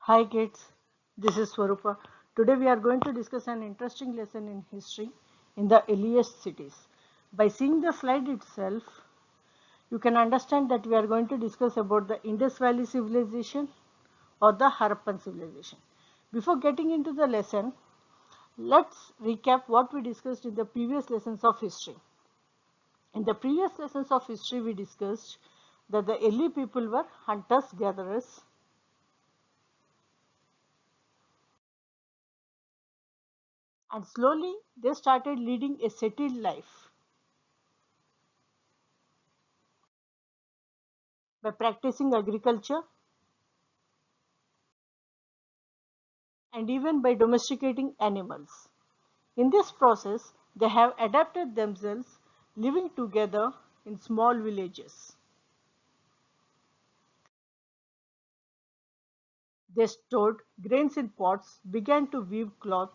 Hi kids, this is Swarupa. Today we are going to discuss an interesting lesson in history in the earliest cities. By seeing the slide itself, you can understand that we are going to discuss about the Indus Valley civilization or the Harappan civilization. Before getting into the lesson, let's recap what we discussed in the previous lessons of history. In the previous lessons of history, we discussed that the early people were hunters-gatherers, and slowly they started leading a settled life by practicing agriculture and even by domesticating animals. In this process, they have adapted themselves, living together in small villages. They stored grains in pots, began to weave cloth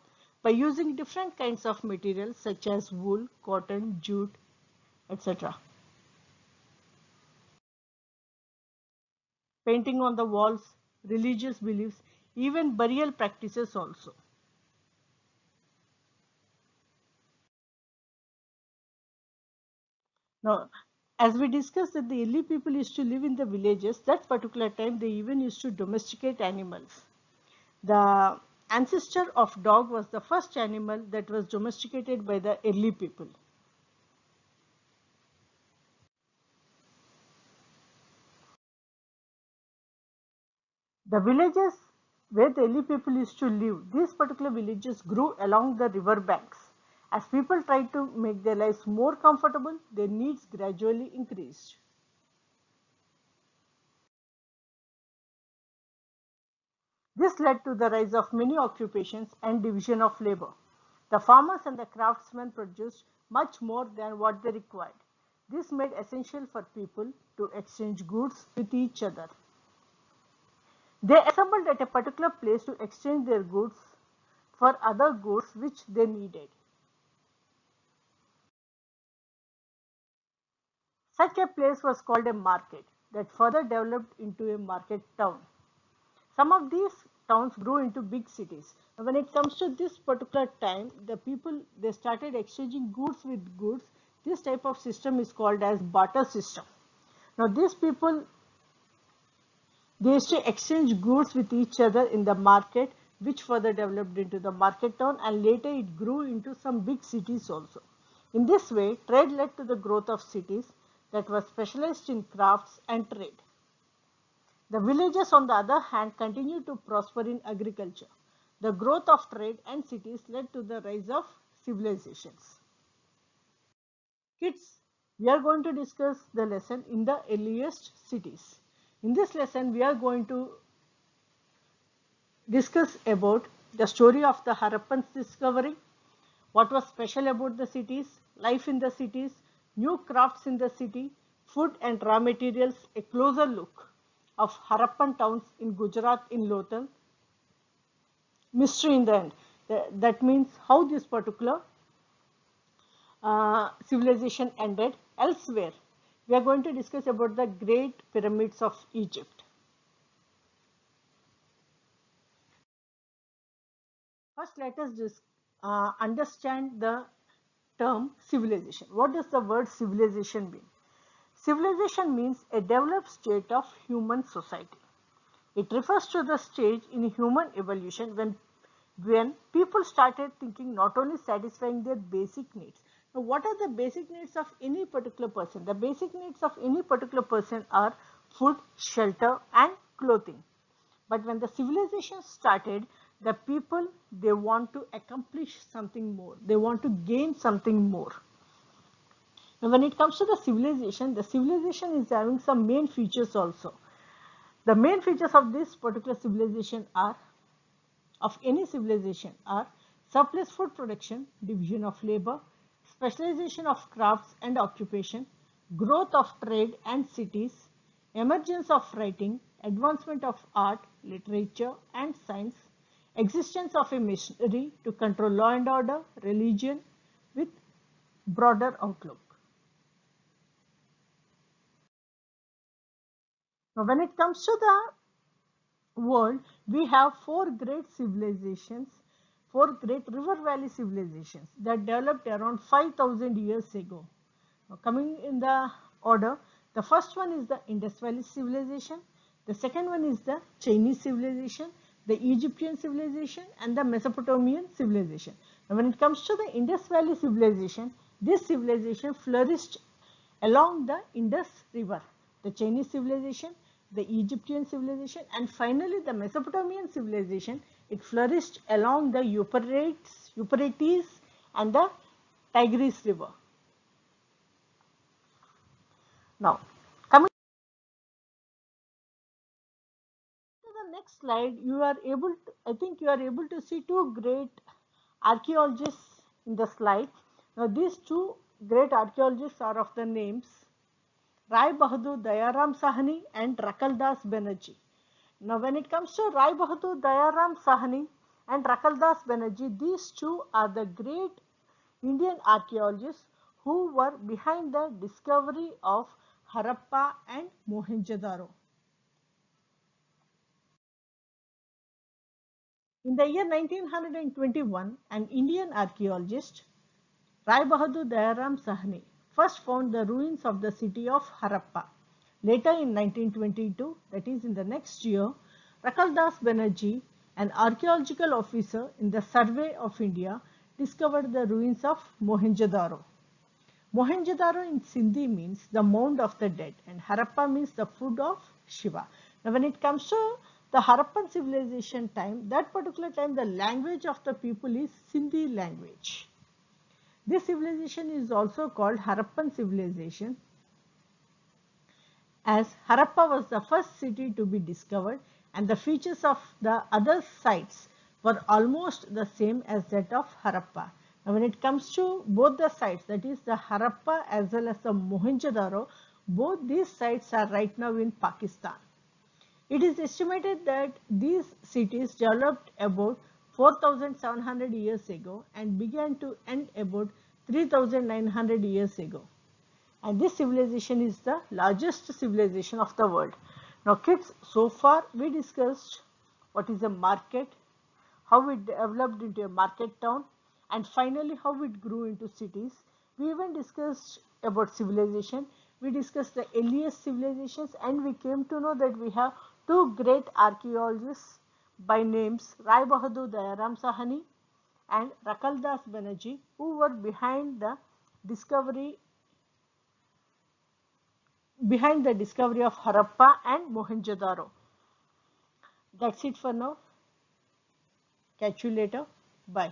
by using different kinds of materials such as wool, cotton, jute, etc. Painting on the walls, religious beliefs, even burial practices also. Now, as we discussed that the early people used to live in the villages, that particular time they even used to domesticate animals. The ancestor of dog was the first animal that was domesticated by the early people. The villages where the early people used to live, these particular villages grew along the river banks. As people tried to make their lives more comfortable, their needs gradually increased. This led to the rise of many occupations and division of labor. The farmers and the craftsmen produced much more than what they required. This made essential for people to exchange goods with each other. They assembled at a particular place to exchange their goods for other goods which they needed. Such a place was called a market that further developed into a market town. Some of these towns grew into big cities. When it comes to this particular time, the people they started exchanging goods with goods. This type of system is called as barter system. Now these people they used to exchange goods with each other in the market, which further developed into the market town, and later it grew into some big cities also. In this way, trade led to the growth of cities that were specialized in crafts and trade. The villages, on the other hand, continued to prosper in agriculture. The growth of trade and cities led to the rise of civilizations. Kids, we are going to discuss the lesson in the earliest cities. In this lesson, we are going to discuss about the story of the Harappans discovery, what was special about the cities, life in the cities, new crafts in the city, food and raw materials, a closer look of Harappan towns in Gujarat in Lothal, mystery in the end. That means how this particular civilization ended elsewhere. We are going to discuss about the great pyramids of Egypt. First, let us just understand the term civilization. What does the word civilization mean? Civilization means a developed state of human society. It refers to the stage in human evolution when people started thinking not only satisfying their basic needs. Now, what are the basic needs of any particular person? The basic needs of any particular person are food, shelter, and clothing. But when the civilization started, the people they want to accomplish something more. They want to gain something more. Now, when it comes to the civilization is having some main features also. The main features of this particular civilization are of any civilization are surplus food production, division of labor, specialization of crafts and occupation, growth of trade and cities, emergence of writing, advancement of art, literature and science, existence of a machinery to control law and order, religion with broader outlook. Now, when it comes to the world, we have four great civilizations, four great river valley civilizations that developed around 5,000 years ago. Now, coming in the order, the first one is the Indus Valley civilization, the second one is the Chinese civilization, the Egyptian civilization, and the Mesopotamian civilization. Now, when it comes to the Indus Valley civilization, this civilization flourished along the Indus River. The Chinese civilization, the Egyptian civilization, and finally the Mesopotamian civilization, it flourished along the Euphrates and the Tigris River. Now, coming to the next slide, I think you are able to see two great archaeologists in the slide. Now, these two great archaeologists are of the names Rai Bahadur Dayaram Sahni and Rakaldas Banerjee. Now, when it comes to Rai Bahadur Dayaram Sahni and Rakaldas Banerjee, these two are the great Indian archaeologists who were behind the discovery of Harappa and Mohenjo-daro. In the year 1921, an Indian archaeologist, Rai Bahadur Dayaram Sahni, first found the ruins of the city of Harappa. Later in 1922, that is in the next year, Rakaldas Banerjee, an archaeological officer in the Survey of India, discovered the ruins of Mohenjo-daro. Mohenjo-daro in Sindhi means the mound of the dead and Harappa means the food of Shiva. Now when it comes to the Harappan civilization time, that particular time the language of the people is Sindhi language. This civilization is also called Harappan civilization as Harappa was the first city to be discovered and the features of the other sites were almost the same as that of Harappa. Now, when it comes to both the sites, that is the Harappa as well as the Mohenjo-daro, both these sites are right now in Pakistan. It is estimated that these cities developed about 4,700 years ago and began to end about 3,900 years ago. And this civilization is the largest civilization of the world. Now kids, so far we discussed what is a market, how it developed into a market town, and finally how it grew into cities. We even discussed about civilization. We discussed the earliest civilizations and we came to know that we have two great archaeologists by names Rai Bahadur Dayaram Sahni and Rakaldas Banerjee who were behind the discovery of Harappa and Mohenjo-daro. That's it for now. Catch you later. Bye.